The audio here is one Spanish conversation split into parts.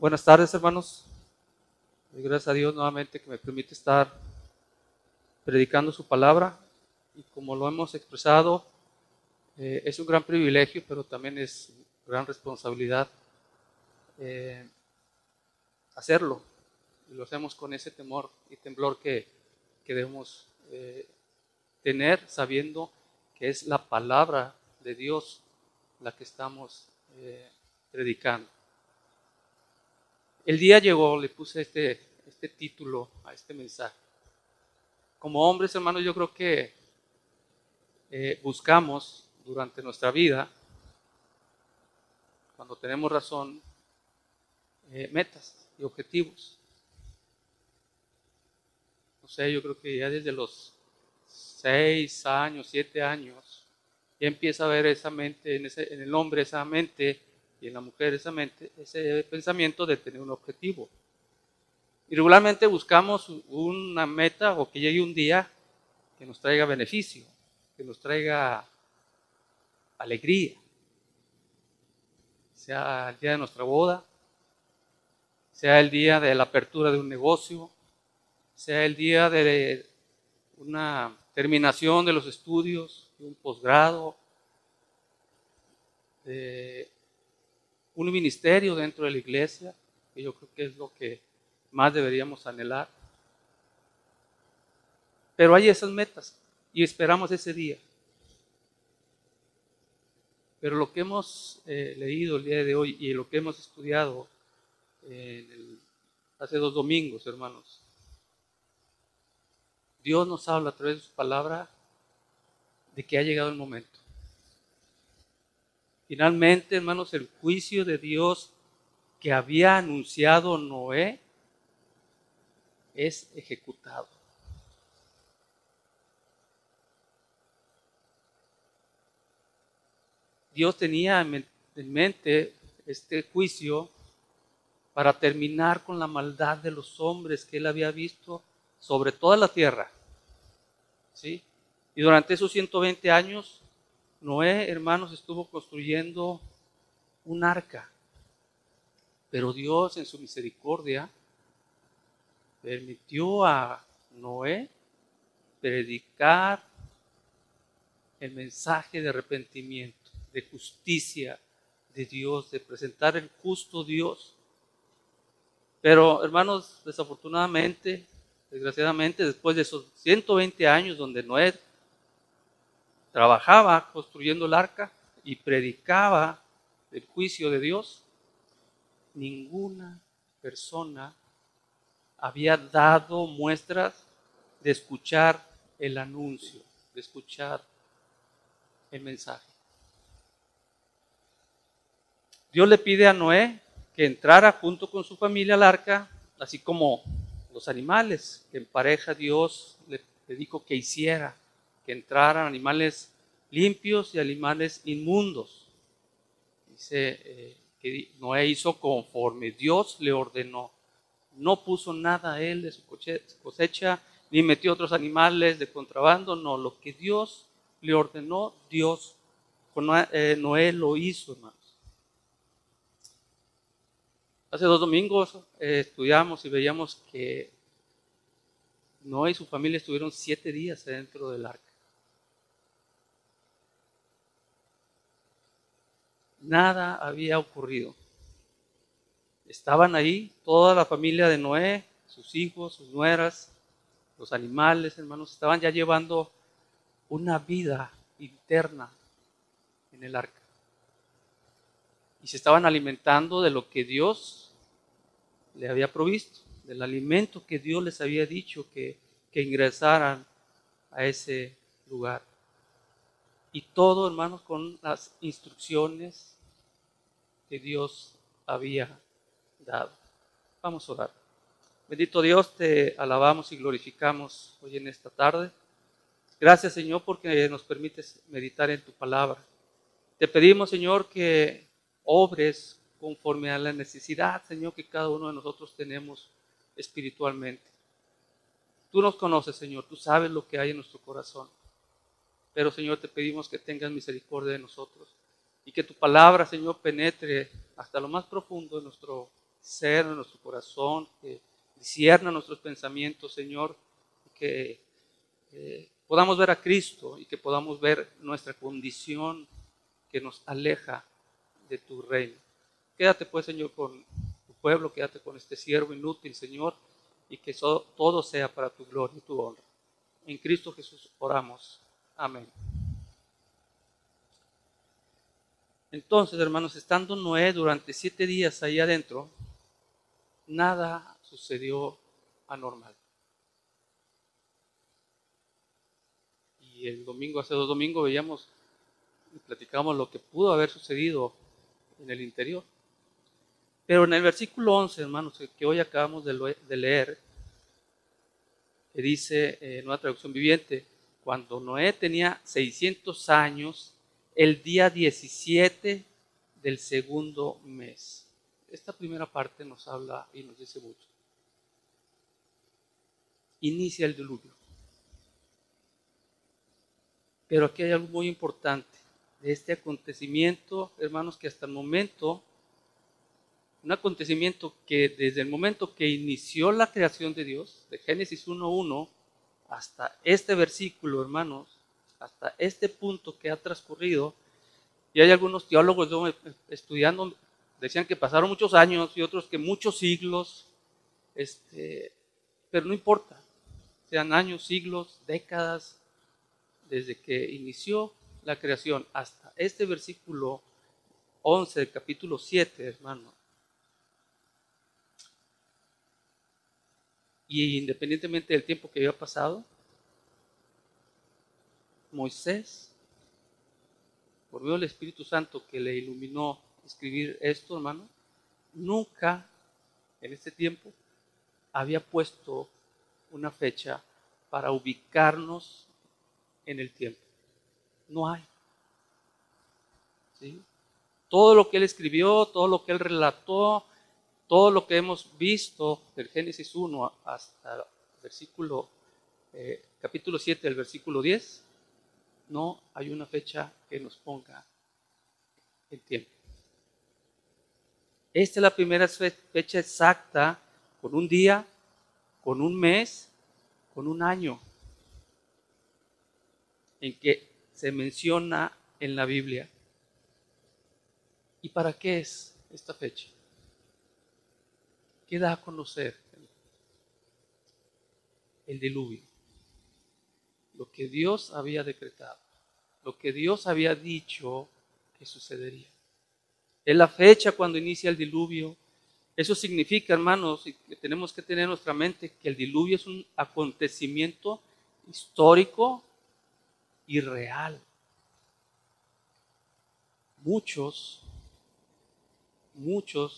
Buenas tardes, hermanos. Doy gracias a Dios nuevamente que me permite estar predicando su palabra. Y como lo hemos expresado, es un gran privilegio, pero también es gran responsabilidad eh, hacerlo. Y lo hacemos con ese temor y temblor que debemos tener, sabiendo que es la palabra de Dios la que estamos predicando. El día llegó, le puse este título a este mensaje. Como hombres, hermanos, yo creo que buscamos durante nuestra vida, cuando tenemos razón, metas y objetivos. No sé, yo creo que ya desde los 6 años, 7 años, ya empieza a haber esa mente, en el hombre esa mente y en la mujer esa mente, ese pensamiento de tener un objetivo. Y regularmente buscamos una meta o que llegue un día que nos traiga beneficio, que nos traiga alegría, sea el día de nuestra boda, sea el día de la apertura de un negocio, sea el día de una terminación de los estudios, de un posgrado, de un ministerio dentro de la iglesia, que yo creo que es lo que más deberíamos anhelar. Pero hay esas metas y esperamos ese día. Pero lo que hemos leído el día de hoy y lo que hemos estudiado hace 2 domingos, hermanos, Dios nos habla a través de su palabra de que ha llegado el momento. Finalmente, hermanos, el juicio de Dios que había anunciado Noé es ejecutado. Dios tenía en mente este juicio para terminar con la maldad de los hombres que él había visto sobre toda la tierra. ¿Sí? Y durante esos 120 años, Noé, hermanos, estuvo construyendo un arca. Pero Dios, en su misericordia, permitió a Noé predicar el mensaje de arrepentimiento, de justicia de Dios, de presentar el justo Dios. Pero, hermanos, desafortunadamente, desgraciadamente, después de esos 120 años donde Noé trabajaba construyendo el arca y predicaba el juicio de Dios, ninguna persona había dado muestras de escuchar el anuncio, de escuchar el mensaje. Dios le pide a Noé que entrara junto con su familia al arca, así como los animales que en pareja Dios le dijo que hiciera, que entraran animales limpios y animales inmundos. Dice que Noé hizo conforme Dios le ordenó. No puso nada a él de su cosecha, ni metió otros animales de contrabando, no, lo que Dios le ordenó, Dios con Noé lo hizo, hermanos. Hace 2 domingos estudiamos y veíamos que Noé y su familia estuvieron 7 días dentro del arca. Nada había ocurrido. Estaban ahí toda la familia de Noé, sus hijos, sus nueras, los animales, hermanos, estaban ya llevando una vida interna en el arca. Y se estaban alimentando de lo que Dios le había provisto, del alimento que Dios les había dicho que ingresaran a ese lugar. Y todo, hermanos, con las instrucciones que Dios había dado. Vamos a orar. Bendito Dios, te alabamos y glorificamos hoy en esta tarde. Gracias, Señor, porque nos permites meditar en tu palabra. Te pedimos, Señor, que obres conforme a la necesidad, Señor, que cada uno de nosotros tenemos espiritualmente. Tú nos conoces, Señor, tú sabes lo que hay en nuestro corazón. Pero, Señor, te pedimos que tengas misericordia de nosotros y que tu palabra, Señor, penetre hasta lo más profundo de nuestro ser en nuestro corazón, que discierna nuestros pensamientos, Señor, que podamos ver a Cristo y que podamos ver nuestra condición que nos aleja de tu reino. Quédate pues, Señor, con tu pueblo, quédate con este siervo inútil, Señor, y que todo sea para tu gloria y tu honra. En Cristo Jesús oramos. Amén. Entonces, hermanos, estando Noé durante 7 días ahí adentro, nada sucedió anormal. Y el domingo, hace 2 domingos, veíamos y platicamos lo que pudo haber sucedido en el interior. Pero en el versículo 11, hermanos, que hoy acabamos de leer, que dice en una traducción viviente, cuando Noé tenía 600 años, el día 17 del segundo mes. Esta primera parte nos habla y nos dice mucho. Inicia el diluvio. Pero aquí hay algo muy importante de este acontecimiento, hermanos, que hasta el momento, un acontecimiento que desde el momento que inició la creación de Dios, de Génesis 1:1, hasta este versículo, hermanos, hasta este punto que ha transcurrido, y hay algunos teólogos estudiando, decían que pasaron muchos años y otros que muchos siglos, pero no importa, sean años, siglos, décadas, desde que inició la creación hasta este versículo 11 del capítulo 7, hermano. Y independientemente del tiempo que había pasado, Moisés, por medio del Espíritu Santo que le iluminó escribir esto, hermano, nunca en este tiempo había puesto una fecha para ubicarnos en el tiempo. No hay. ¿Sí? Todo lo que él escribió, todo lo que él relató, todo lo que hemos visto del Génesis 1 hasta el versículo, capítulo 7 del versículo 10, no hay una fecha que nos ponga el tiempo. Esta es la primera fecha exacta, con un día, con un mes, con un año, en que se menciona en la Biblia. ¿Y para qué es esta fecha? ¿Qué da a conocer? El diluvio. Lo que Dios había decretado, lo que Dios había dicho que sucedería. Es la fecha cuando inicia el diluvio. Eso significa, hermanos, y que tenemos que tener en nuestra mente que el diluvio es un acontecimiento histórico y real. Muchos,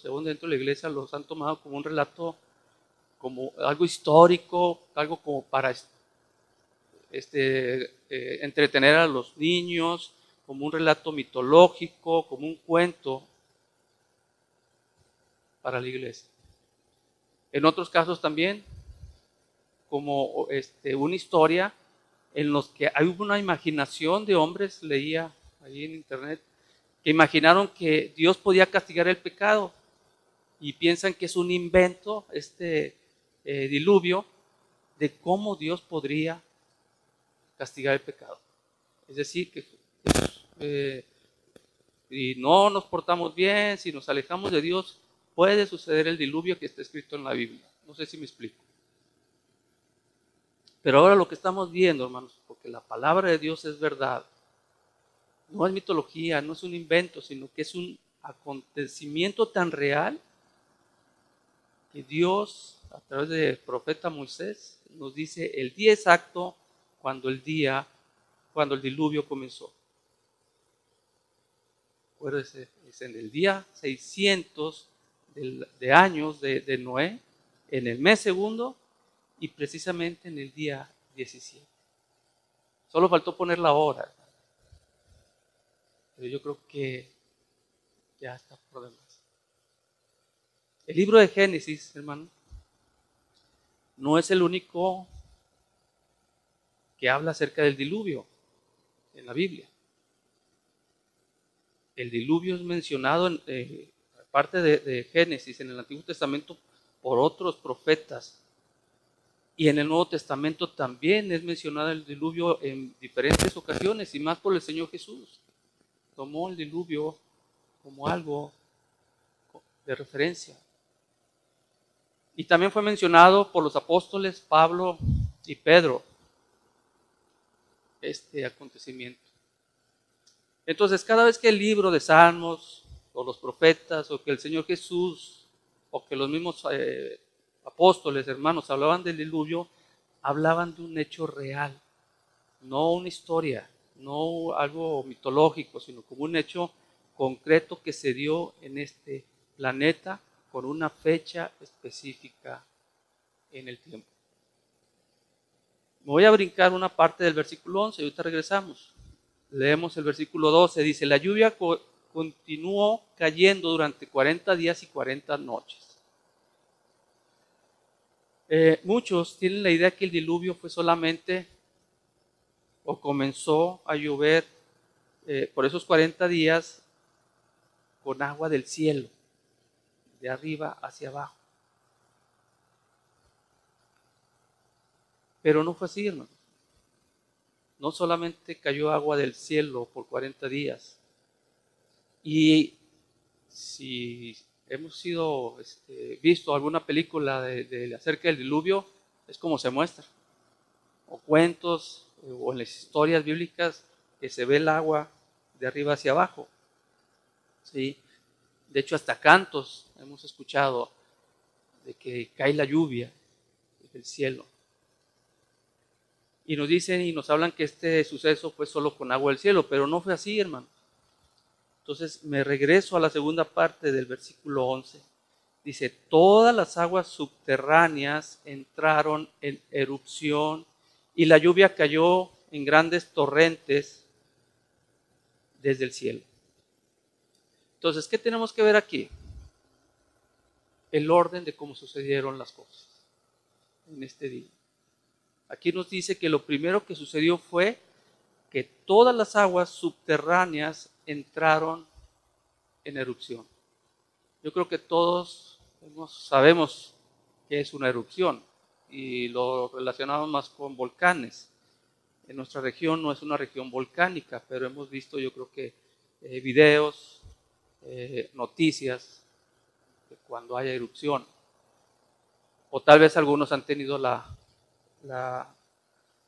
según dentro de la iglesia, los han tomado como un relato, como algo histórico, algo como para entretener a los niños, como un relato mitológico, como un cuento para la iglesia. En otros casos también, como una historia en los que hay una imaginación de hombres, leía ahí en internet, que imaginaron que Dios podía castigar el pecado y piensan que es un invento, diluvio, de cómo Dios podría castigar el pecado. Es decir, que si no nos portamos bien, si nos alejamos de Dios, puede suceder el diluvio que está escrito en la Biblia. No sé si me explico. Pero ahora lo que estamos viendo, hermanos, porque la palabra de Dios es verdad, no es mitología, no es un invento, sino que es un acontecimiento tan real que Dios, a través del profeta Moisés, nos dice el día exacto cuando el diluvio comenzó. Acuérdense, es en el día 600 de años de Noé, en el mes segundo y precisamente en el día 17. Solo faltó poner la hora, pero yo creo que ya está por demás. El libro de Génesis, hermano, no es el único que habla acerca del diluvio en la Biblia. El diluvio es mencionado aparte de Génesis, en el Antiguo Testamento por otros profetas. Y en el Nuevo Testamento también es mencionado el diluvio en diferentes ocasiones, y más por el Señor Jesús. Tomó el diluvio como algo de referencia. Y también fue mencionado por los apóstoles Pablo y Pedro este acontecimiento. Entonces, cada vez que el libro de Salmos, o los profetas, o que el Señor Jesús, o que los mismos apóstoles, hermanos, hablaban del diluvio, hablaban de un hecho real, no una historia, no algo mitológico, sino como un hecho concreto que se dio en este planeta con una fecha específica en el tiempo. Me voy a brincar una parte del versículo 11 y ahorita regresamos. Leemos el versículo 12, dice, la lluvia continuó cayendo durante 40 días y 40 noches. Muchos tienen la idea que el diluvio fue solamente, o comenzó a llover por esos 40 días con agua del cielo, de arriba hacia abajo. Pero no fue así, hermano. No solamente cayó agua del cielo por 40 días. Y si hemos sido visto alguna película acerca del diluvio, es como se muestra. O cuentos, o en las historias bíblicas, que se ve el agua de arriba hacia abajo. ¿Sí? De hecho, hasta cantos hemos escuchado de que cae la lluvia del cielo. Y nos dicen y nos hablan que este suceso fue solo con agua del cielo, pero no fue así, hermano. Entonces me regreso a la segunda parte del versículo 11. Dice, todas las aguas subterráneas entraron en erupción y la lluvia cayó en grandes torrentes desde el cielo. Entonces, ¿qué tenemos que ver aquí? El orden de cómo sucedieron las cosas en este día. Aquí nos dice que lo primero que sucedió fue que todas las aguas subterráneas entraron en erupción. Yo creo que todos sabemos qué es una erupción y lo relacionamos más con volcanes. En nuestra región no es una región volcánica, pero hemos visto, yo creo que videos, noticias de cuando haya erupción. O tal vez algunos han tenido la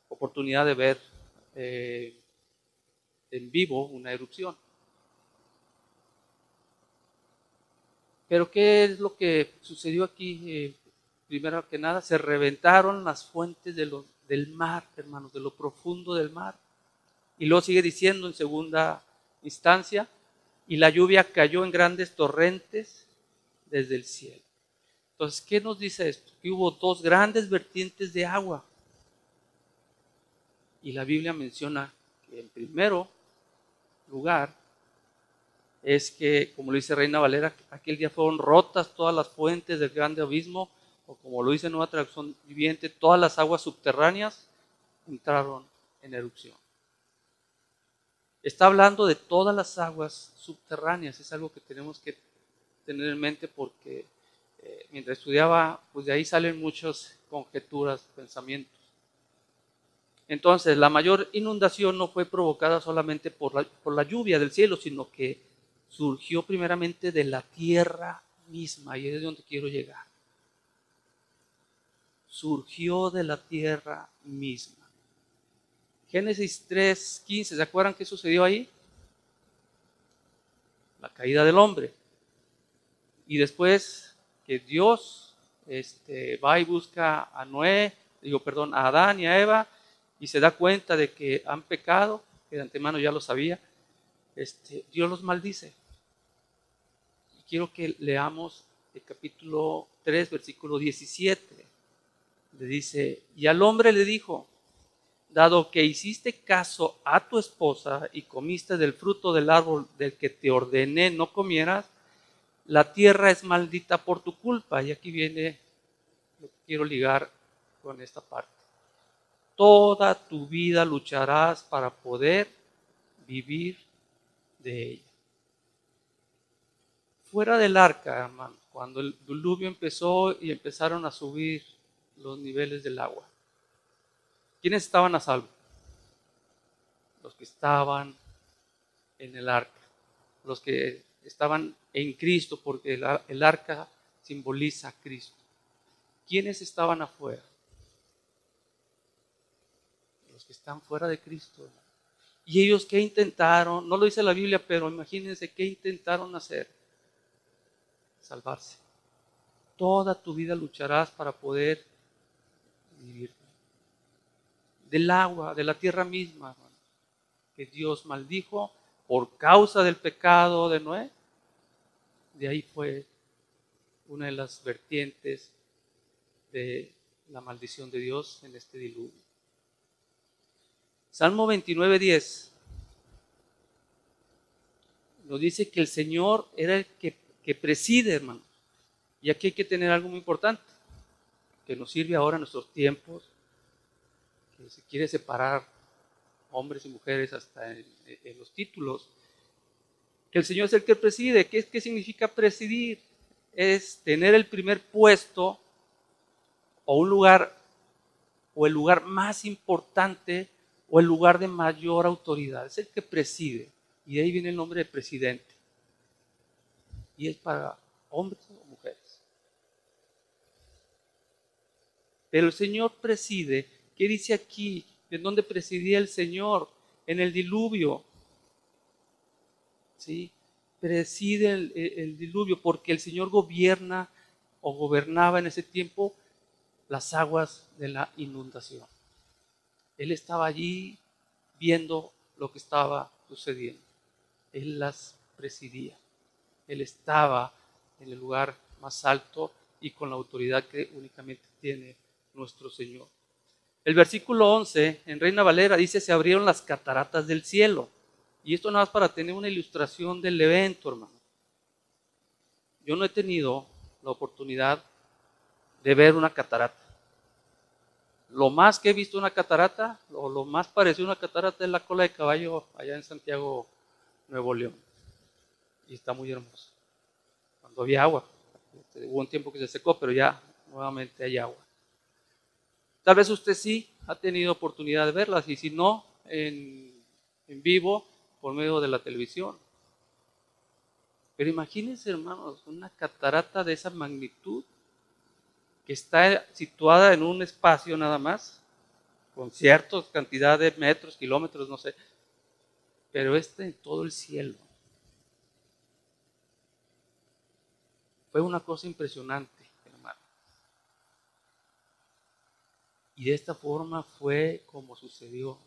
oportunidad de ver en vivo una erupción. Pero ¿qué es lo que sucedió aquí? Primero que nada, se reventaron las fuentes del mar, hermanos, de lo profundo del mar. Y luego sigue diciendo en segunda instancia, y la lluvia cayó en grandes torrentes desde el cielo. Entonces, ¿qué nos dice esto? Que hubo dos grandes vertientes de agua. Y la Biblia menciona que en primero lugar es que, como lo dice Reina Valera, aquel día fueron rotas todas las fuentes del grande abismo, o como lo dice en una traducción viviente, todas las aguas subterráneas entraron en erupción. Está hablando de todas las aguas subterráneas, es algo que tenemos que tener en mente porque mientras estudiaba, pues de ahí salen muchas conjeturas, pensamientos. Entonces, la mayor inundación no fue provocada solamente por la lluvia del cielo, sino que surgió primeramente de la tierra misma, y es de donde quiero llegar. Surgió de la tierra misma. Génesis 3:15, ¿se acuerdan qué sucedió ahí? La caída del hombre. Y después que Dios va y busca a a Adán y a Eva, y se da cuenta de que han pecado, que de antemano ya lo sabía, Dios los maldice. Y quiero que leamos el capítulo 3, versículo 17. Le dice, y al hombre le dijo, dado que hiciste caso a tu esposa y comiste del fruto del árbol del que te ordené no comieras, la tierra es maldita por tu culpa. Y aquí viene lo que quiero ligar con esta parte. Toda tu vida lucharás para poder vivir de ella. fuera del arca, hermano, cuando el diluvio empezó y empezaron a subir los niveles del agua, ¿quiénes estaban a salvo? Los que estaban en el arca, los que estaban en Cristo, porque el arca simboliza a Cristo. ¿Quiénes estaban afuera? Los que están fuera de Cristo. ¿Y ellos qué intentaron? No lo dice la Biblia, pero imagínense qué intentaron hacer. Salvarse. Toda tu vida lucharás para poder vivir. Del agua, de la tierra misma, hermano, que Dios maldijo por causa del pecado de Noé. De ahí fue una de las vertientes de la maldición de Dios en este diluvio. Salmo 29:10 nos dice que el Señor era el que preside, hermano. Y aquí hay que tener algo muy importante, que nos sirve ahora en nuestros tiempos, que se quiere separar hombres y mujeres hasta en los títulos, que el Señor es el que preside. ¿Qué significa presidir? Es tener el primer puesto o un lugar, o el lugar más importante, o el lugar de mayor autoridad. Es el que preside. Y de ahí viene el nombre de presidente. Y es para hombres o mujeres. Pero el Señor preside. ¿Qué dice aquí? ¿En dónde presidía el Señor? En el diluvio. ¿Sí? Preside el diluvio porque el Señor gobierna o gobernaba en ese tiempo las aguas de la inundación. Él estaba allí viendo lo que estaba sucediendo. Él las presidía. Él estaba en el lugar más alto y con la autoridad que únicamente tiene nuestro Señor. El versículo 11 en Reina Valera dice: se abrieron las cataratas del cielo. Y esto nada más para tener una ilustración del evento, hermano. Yo no he tenido la oportunidad de ver una catarata. Lo más que he visto una catarata, o lo más parecido a una catarata, es la cola de caballo allá en Santiago, Nuevo León. Y está muy hermoso. Cuando había agua. Hubo un tiempo que se secó, pero ya nuevamente hay agua. Tal vez usted sí ha tenido oportunidad de verlas, y si no, en vivo, por medio de la televisión. Pero imagínense, hermanos, una catarata de esa magnitud, que está situada en un espacio nada más, con cierta cantidad de metros, kilómetros, no sé, pero en todo el cielo. Fue una cosa impresionante, hermano. Y de esta forma fue como sucedió.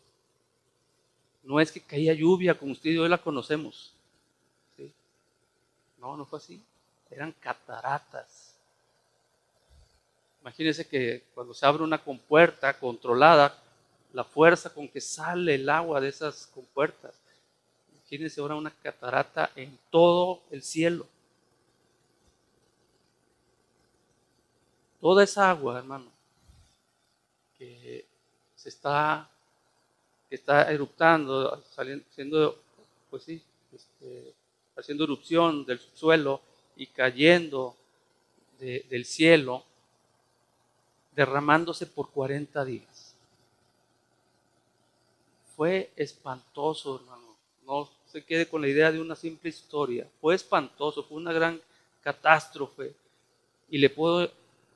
No es que caía lluvia como usted y yo la conocemos. ¿Sí? No fue así. Eran cataratas. Imagínense que cuando se abre una compuerta controlada, la fuerza con que sale el agua de esas compuertas. Imagínense ahora una catarata en todo el cielo. Toda esa agua, hermano, que está eruptando, haciendo, pues sí, haciendo erupción del subsuelo y cayendo del cielo, derramándose por 40 días. Fue espantoso, hermano. No se quede con la idea de una simple historia. Fue espantoso, fue una gran catástrofe. Y le puedo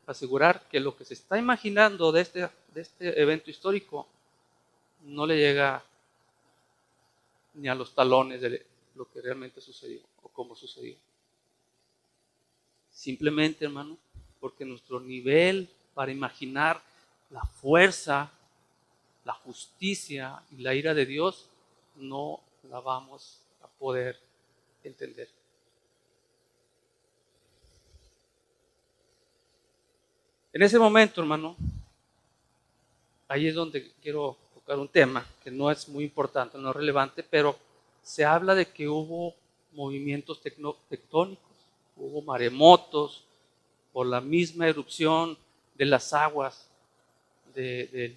asegurar que lo que se está imaginando de este evento histórico no le llega ni a los talones de lo que realmente sucedió o cómo sucedió. Simplemente, hermano, porque nuestro nivel para imaginar la fuerza, la justicia y la ira de Dios no la vamos a poder entender. En ese momento, hermano, ahí es donde quiero tocar un tema que no es muy importante, no es relevante, pero se habla de que hubo movimientos tectónicos, hubo maremotos por la misma erupción de las aguas del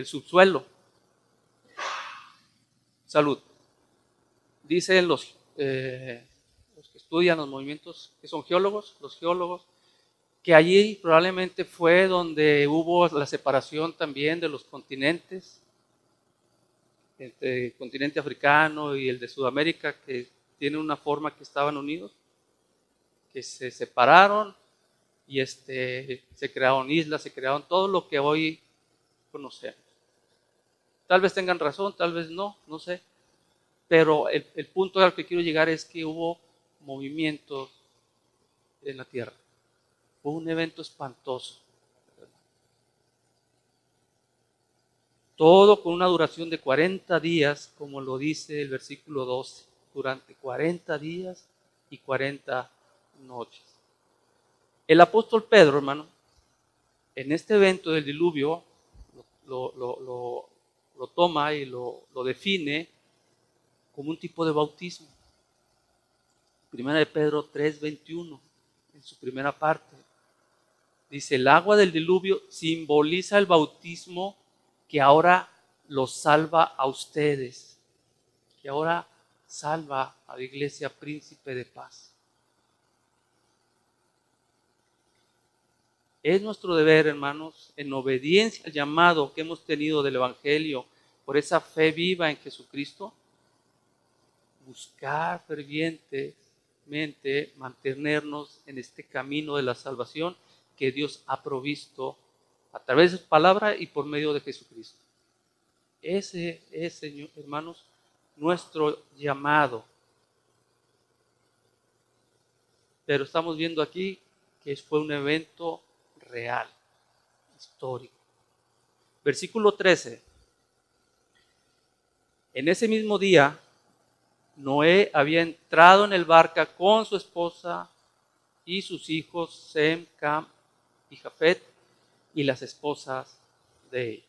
subsuelo. Salud. Dicen los que estudian los movimientos, que son geólogos, los geólogos, que allí probablemente fue donde hubo la separación también de los continentes, entre el continente africano y el de Sudamérica, que tiene una forma que estaban unidos, que se separaron y se crearon islas, se crearon todo lo que hoy conocemos. Tal vez tengan razón, tal vez no, no sé. Pero el punto al que quiero llegar es que hubo movimientos en la tierra. Fue un evento espantoso. Todo con una duración de 40 días, como lo dice el versículo 12. Durante 40 días y 40 noches. El apóstol Pedro, hermano, en este evento del diluvio, lo toma y lo define como un tipo de bautismo. Primera de Pedro 3:21, en su primera parte, dice: el agua del diluvio simboliza el bautismo que ahora los salva a ustedes, que ahora salva a la iglesia Príncipe de Paz. Es nuestro deber, hermanos, en obediencia al llamado que hemos tenido del Evangelio, por esa fe viva en Jesucristo, buscar fervientemente mantenernos en este camino de la salvación que Dios ha provisto a través de su palabra y por medio de Jesucristo. Ese es, Señor, hermanos, nuestro llamado. Pero estamos viendo aquí que fue un evento real, histórico. Versículo 13. En ese mismo día, Noé había entrado en el barca con su esposa y sus hijos Sem, Cam y Jafet y las esposas de él.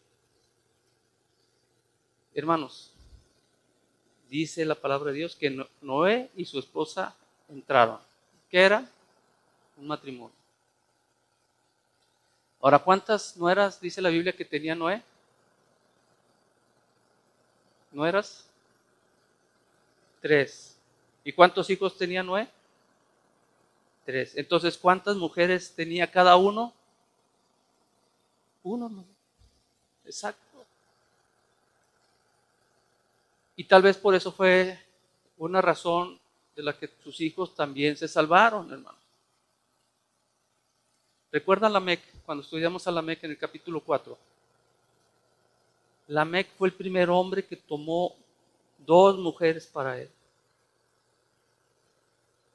Hermanos, dice la palabra de Dios que Noé y su esposa entraron. ¿Qué era? Un matrimonio. Ahora, ¿cuántas nueras dice la Biblia que tenía Noé? ¿Nueras? 3. ¿Y cuántos hijos tenía Noé? 3. Entonces, ¿cuántas mujeres tenía cada uno? Uno, ¿no? Exacto. Y tal vez por eso fue una razón de la que sus hijos también se salvaron, hermano. ¿Recuerdan Lamec? Cuando estudiamos a Lamec en el capítulo 4. Lamec fue el primer hombre que tomó 2 mujeres para él.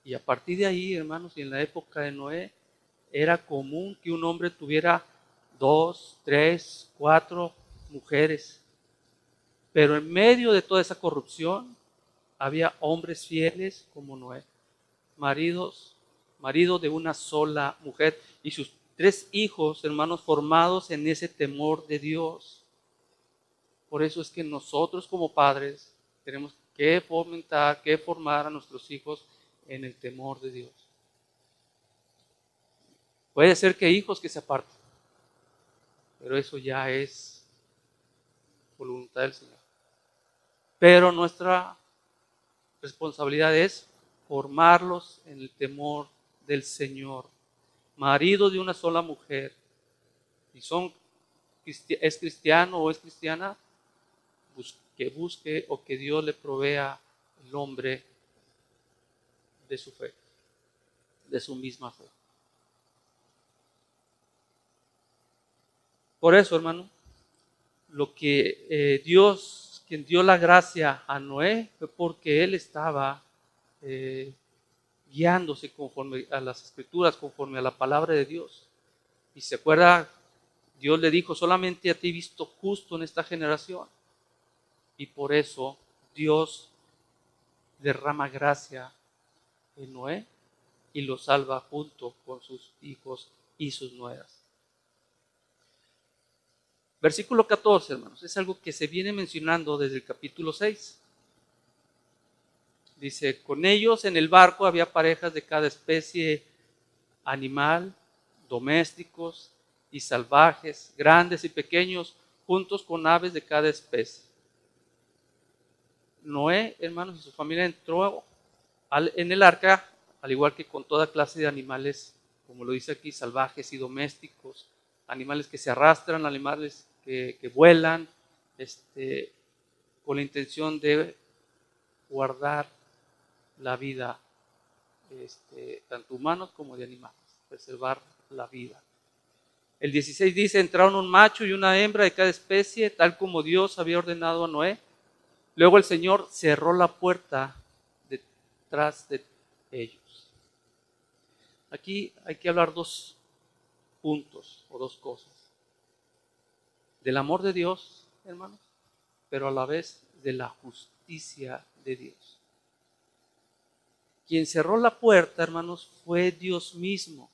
Y a partir de ahí, hermanos, y en la época de Noé, era común que un hombre tuviera 2, 3, 4 mujeres. Pero en medio de toda esa corrupción, había hombres fieles como Noé, marido de una sola mujer y sus 3 hijos, hermanos, formados en ese temor de Dios. Por eso es que nosotros como padres tenemos que fomentar, que formar a nuestros hijos en el temor de Dios. Puede ser que hijos que se aparten, pero eso ya es voluntad del Señor. Pero nuestra responsabilidad es formarlos en el temor del Señor. Marido de una sola mujer. Si es cristiano o es cristiana, que busque o que Dios le provea el hombre de su fe, de su misma fe. Por eso, hermano, lo que Dios, quien dio la gracia a Noé, fue porque él estaba guiándose conforme a las escrituras, conforme a la palabra de Dios. Y se acuerda, Dios le dijo: solamente a ti he visto justo en esta generación. Y por eso Dios derrama gracia en Noé y lo salva junto con sus hijos y sus nueras. Versículo 14, hermanos, es algo que se viene mencionando desde el capítulo 6. Dice: con ellos en el barco había parejas de cada especie animal, domésticos y salvajes, grandes y pequeños, juntos con aves de cada especie. Noé, hermanos, y su familia entró En el arca, al igual que con toda clase de animales, como lo dice aquí, salvajes y domésticos, animales que se arrastran, animales que vuelan, con la intención de guardar la vida, tanto humanos como de animales, preservar la vida. El 16 dice, entraron un macho y una hembra de cada especie, tal como Dios había ordenado a Noé. Luego el Señor cerró la puerta detrás de ellos. Aquí hay que hablar dos puntos o dos cosas. Del amor de Dios, hermanos, pero a la vez de la justicia de Dios. Quien cerró la puerta, hermanos, fue Dios mismo,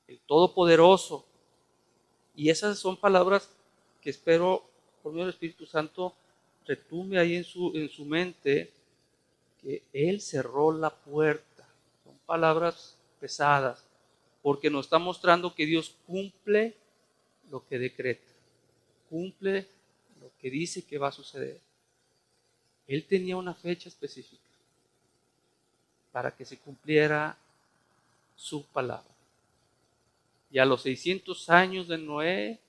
el Todopoderoso. Y esas son palabras que espero, por medio del Espíritu Santo, retumbe ahí en su mente, que Él cerró la puerta. Son palabras pesadas, porque nos está mostrando que Dios cumple lo que decreta, cumple lo que dice que va a suceder. Él tenía una fecha específica para que se cumpliera su palabra. Y a los 600 años de Noé,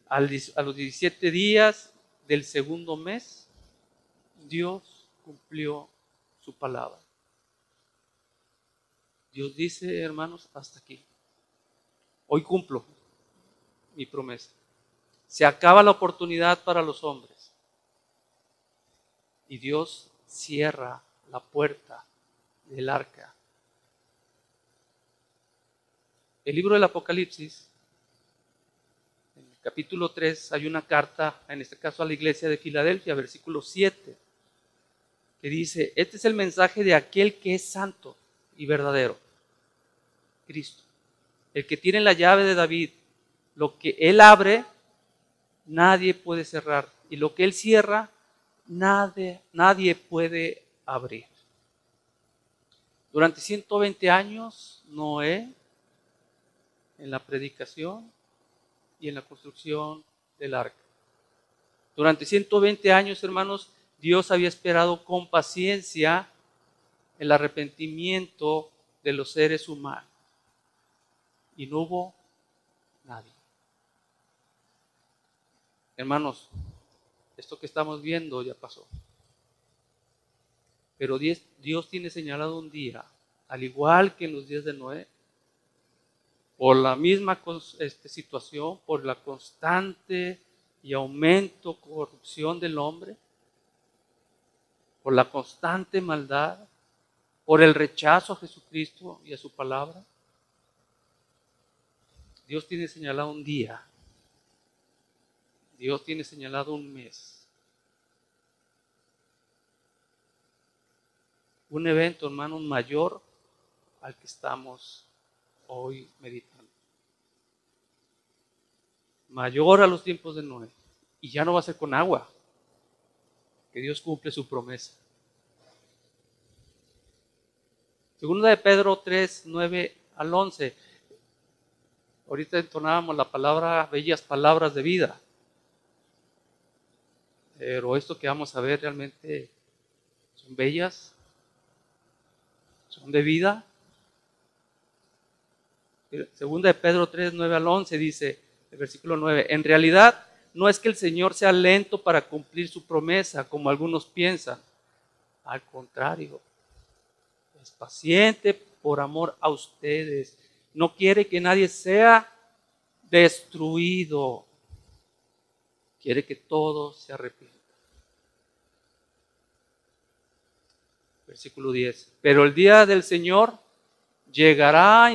a los 17 días del segundo mes, Dios cumplió su palabra. Dios dice, hermanos, hasta aquí. Hoy cumplo mi promesa. Se acaba la oportunidad para los hombres. Y Dios cierra la puerta del arca. El libro del Apocalipsis, en el capítulo 3, hay una carta, en este caso a la iglesia de Filadelfia, versículo 7, que dice, este es el mensaje de aquel que es santo y verdadero, Cristo, el que tiene la llave de David. Lo que Él abre, nadie puede cerrar, y lo que Él cierra, nadie puede abrir. Durante 120 años, Noé, en la predicación y en la construcción del arca. Durante 120 años, hermanos, Dios había esperado con paciencia el arrepentimiento de los seres humanos. Y no hubo nadie. Hermanos, esto que estamos viendo ya pasó. Pero Dios tiene señalado un día, al igual que en los días de Noé, por la misma situación, por la constante y aumento corrupción del hombre, por la constante maldad, por el rechazo a Jesucristo y a su palabra. Dios tiene señalado un día, Dios tiene señalado un mes, un evento, hermanos, mayor al que estamos hoy meditando. Mayor a los tiempos de Noé. Y ya no va a ser con agua, que Dios cumple su promesa. Segunda de Pedro 3, 9 al 11. Ahorita entonábamos la palabra, bellas palabras de vida. Pero esto que vamos a ver realmente son bellas, son de vida. Segunda de Pedro 3, 9 al 11 dice, el versículo 9, en realidad no es que el Señor sea lento para cumplir su promesa, como algunos piensan. Al contrario, es paciente por amor a ustedes. No quiere que nadie sea destruido. Quiere que todos se arrepientan. Versículo 10. Pero el día del Señor llegará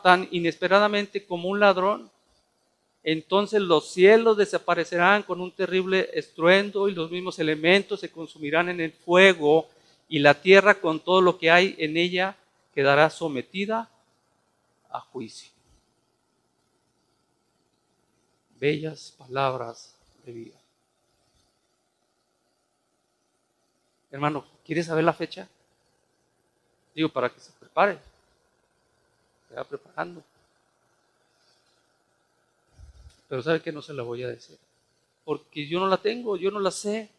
tan inesperadamente como un ladrón. Entonces los cielos desaparecerán con un terrible estruendo y los mismos elementos se consumirán en el fuego y la tierra con todo lo que hay en ella quedará sometida a juicio. Bellas palabras de vida. Hermano, ¿quieres saber la fecha? Digo, para que se prepare. Se va preparando. Pero sabe que no se la voy a decir. Porque yo no la tengo, yo no la sé.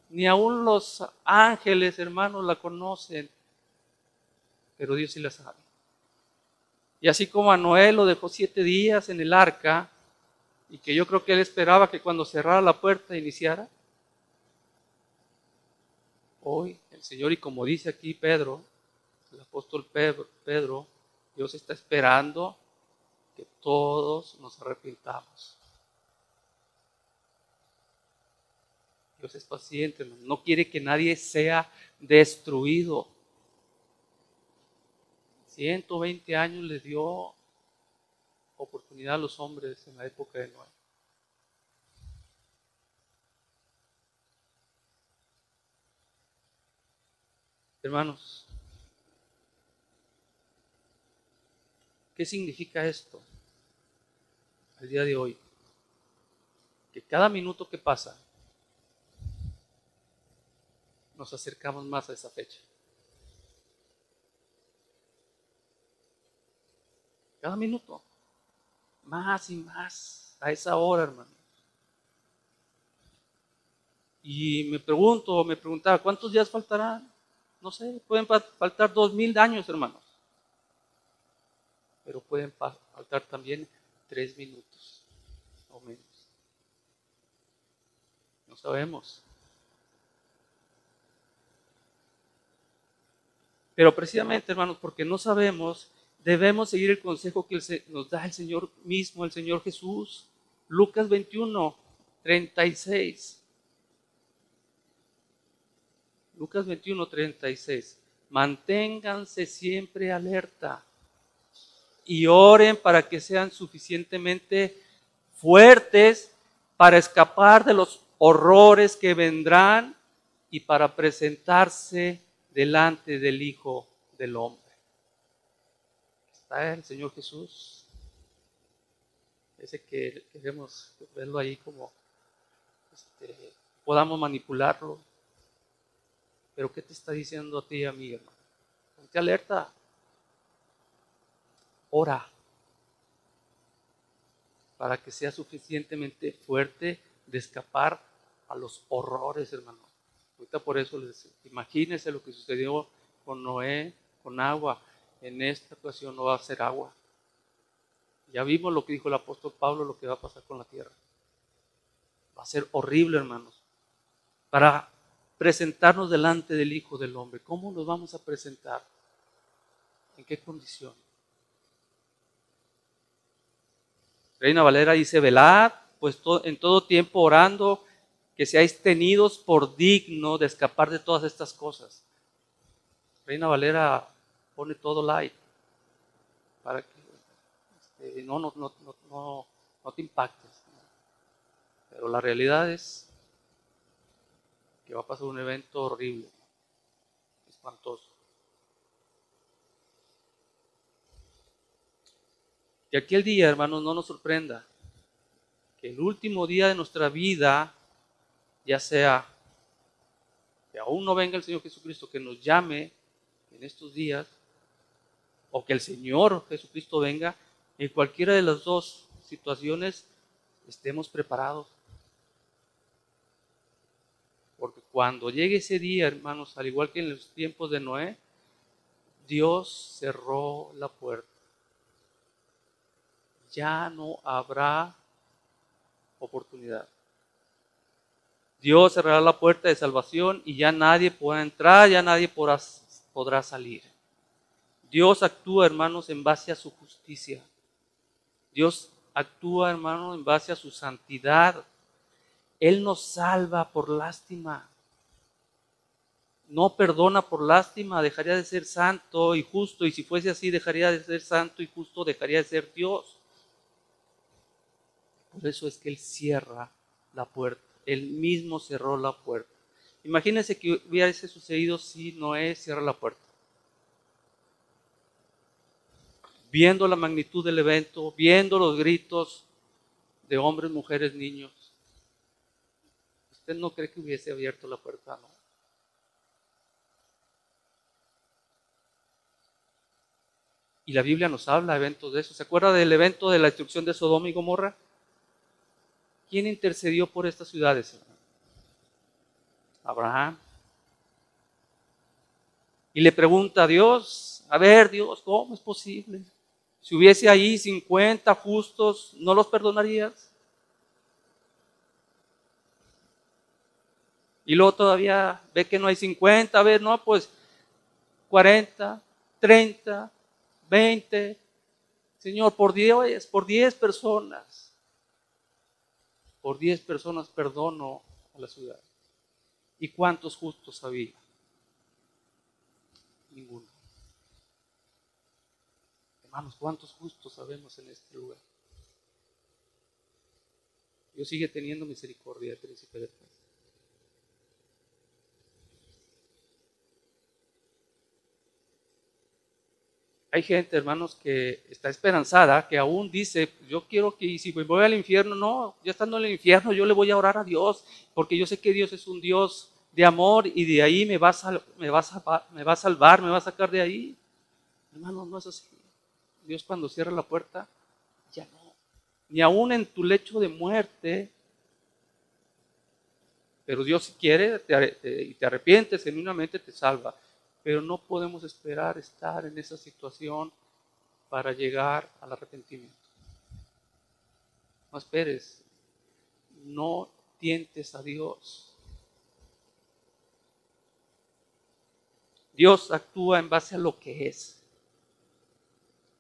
Ni aún los ángeles, hermanos, la conocen, pero Dios sí la sabe. Y así como a Noé lo dejó 7 días en el arca, y que yo creo que él esperaba que cuando cerrara la puerta iniciara, hoy el Señor, y como dice aquí Pedro, el apóstol Pedro, Dios está esperando que todos nos arrepintamos. Dios es paciente, hermano. No quiere que nadie sea destruido. 120 años le dio oportunidad a los hombres en la época de Noé. Hermanos, ¿qué significa esto al día de hoy? Que cada minuto que pasa nos acercamos más a esa fecha. Cada minuto, más y más a esa hora, hermano. Y me preguntaba, ¿cuántos días faltarán? No sé, pueden faltar 2000 años, hermanos. Pero pueden faltar también 3 minutos o menos. No sabemos. Pero precisamente, hermanos, porque no sabemos, debemos seguir el consejo que nos da el Señor mismo, el Señor Jesús. Lucas 21, 36. Lucas 21, 36. Manténganse siempre alerta y oren para que sean suficientemente fuertes para escapar de los horrores que vendrán y para presentarse delante del Hijo del Hombre. Está el Señor Jesús, ese que queremos verlo ahí como podamos manipularlo. Pero ¿qué te está diciendo a ti, amiga, hermano? Ponte alerta. Ora para que sea suficientemente fuerte de escapar a los horrores, hermano. Ahorita por eso imagínense lo que sucedió con Noé, con agua. En esta ocasión no va a ser agua. Ya vimos lo que dijo el apóstol Pablo, lo que va a pasar con la tierra. Va a ser horrible, hermanos. Para presentarnos delante del Hijo del Hombre, ¿cómo nos vamos a presentar? ¿En qué condición? Reina Valera dice, velad, pues en todo tiempo orando, que seáis tenidos por digno de escapar de todas estas cosas. Reina Valera pone todo light para que no te impactes. Pero la realidad es que va a pasar un evento horrible, espantoso. Y aquel día, hermanos, no nos sorprenda que el último día de nuestra vida, ya sea que aún no venga el Señor Jesucristo, que nos llame en estos días, o que el Señor Jesucristo venga, en cualquiera de las dos situaciones estemos preparados. Porque cuando llegue ese día, hermanos, al igual que en los tiempos de Noé, Dios cerró la puerta. Ya no habrá oportunidad. Dios cerrará la puerta de salvación y ya nadie podrá entrar, ya nadie podrá salir. Dios actúa, hermanos, en base a su justicia. Dios actúa, hermanos, en base a su santidad. Él nos salva por lástima. No perdona por lástima, dejaría de ser santo y justo, y si fuese así, dejaría de ser santo y justo, dejaría de ser Dios. Por eso es que Él cierra la puerta. Él mismo cerró la puerta. Imagínense que hubiese sucedido si Noé cierra la puerta. Viendo la magnitud del evento, viendo los gritos de hombres, mujeres, niños, ¿usted no cree que hubiese abierto la puerta? No. Y la Biblia nos habla de eventos de eso. ¿Se acuerda del evento de la destrucción de Sodoma y Gomorra? ¿Quién intercedió por estas ciudades? Abraham. Y le pregunta a Dios, a ver Dios, ¿cómo es posible? Si hubiese ahí 50 justos, ¿no los perdonarías? Y luego todavía ve que no hay 50, a ver, no, pues 40, 30, 20. Señor, por 10 personas, por 10 personas perdono a la ciudad. ¿Y cuántos justos había? Ninguno. Hermanos, ¿cuántos justos sabemos en este lugar? Dios sigue teniendo misericordia del príncipe de paz. Hay gente, hermanos, que está esperanzada, que aún dice, yo quiero que, y si me voy al infierno, no, ya estando en el infierno, yo le voy a orar a Dios, porque yo sé que Dios es un Dios de amor y de ahí me va a salvar, me va a sacar de ahí. Hermanos, no es así. Dios cuando cierra la puerta, ya no. Ni aún en tu lecho de muerte, pero Dios si quiere y te arrepientes genuinamente, te salva. Pero no podemos esperar estar en esa situación para llegar al arrepentimiento. No esperes, no tientes a Dios. Dios actúa en base a lo que es,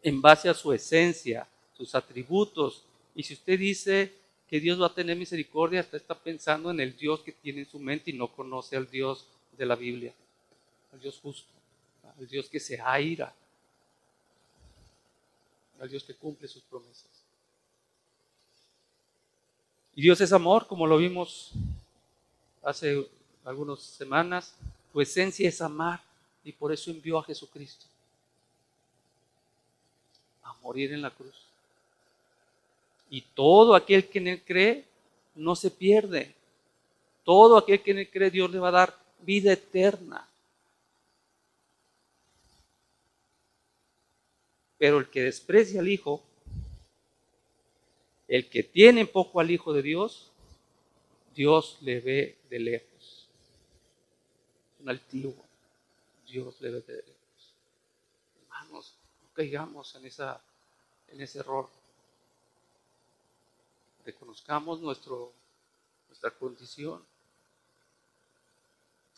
en base a su esencia, sus atributos. Y si usted dice que Dios va a tener misericordia, usted está pensando en el Dios que tiene en su mente y no conoce al Dios de la Biblia, al Dios justo, al Dios que se aira, al Dios que cumple sus promesas. Y Dios es amor, como lo vimos hace algunas semanas. Su esencia es amar y por eso envió a Jesucristo a morir en la cruz. Y todo aquel que en Él cree no se pierde. Todo aquel que en Él cree, Dios le va a dar vida eterna. Pero el que desprecia al Hijo, el que tiene poco al Hijo de Dios, Dios le ve de lejos. Un altivo, Dios le ve de lejos. Hermanos, no caigamos en ese error. Reconozcamos nuestra condición.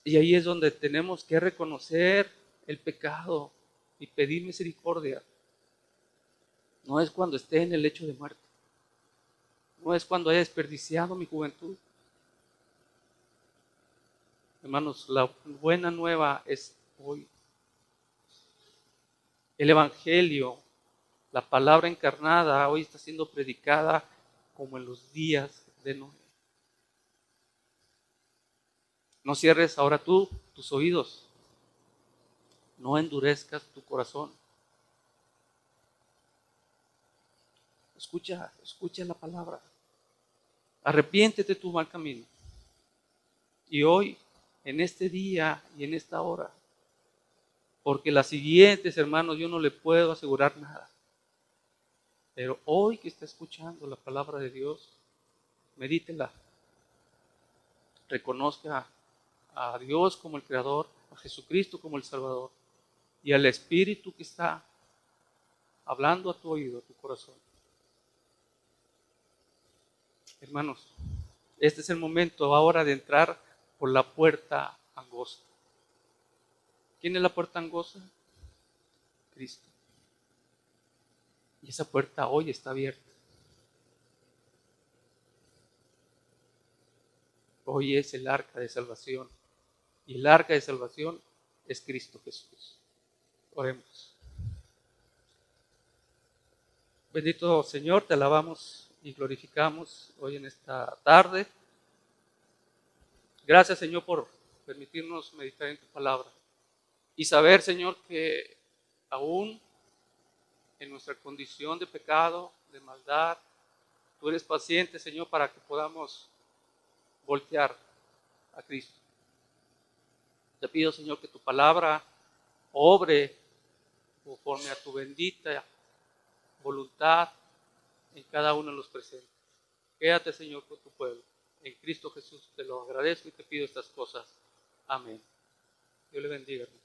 Y ahí es donde tenemos que reconocer el pecado y pedir misericordia. No es cuando esté en el lecho de muerte. No es cuando haya desperdiciado mi juventud. Hermanos, la buena nueva es hoy. El Evangelio, la palabra encarnada, hoy está siendo predicada como en los días de Noé. No cierres ahora tú tus oídos. No endurezcas tu corazón. Escucha la palabra. Arrepiéntete de tu mal camino. Y hoy, en este día y en esta hora, porque las siguientes, hermanos, yo no le puedo asegurar nada. Pero hoy que está escuchando la palabra de Dios, medítela. Reconozca a Dios como el Creador, a Jesucristo como el Salvador y al Espíritu que está hablando a tu oído, a tu corazón. Hermanos, este es el momento ahora de entrar por la puerta angosta. ¿Quién es la puerta angosta? Cristo. Y esa puerta hoy está abierta. Hoy es el arca de salvación. Y el arca de salvación es Cristo Jesús. Oremos. Bendito Señor, te alabamos y glorificamos hoy en esta tarde. Gracias, Señor, por permitirnos meditar en tu palabra y saber, Señor, que aún en nuestra condición de pecado, de maldad, tú eres paciente, Señor, para que podamos voltear a Cristo. Te pido, Señor, que tu palabra obre conforme a tu bendita voluntad en cada uno de los presentes. Quédate, Señor, con tu pueblo. En Cristo Jesús te lo agradezco y te pido estas cosas. Amén. Dios le bendiga, hermano.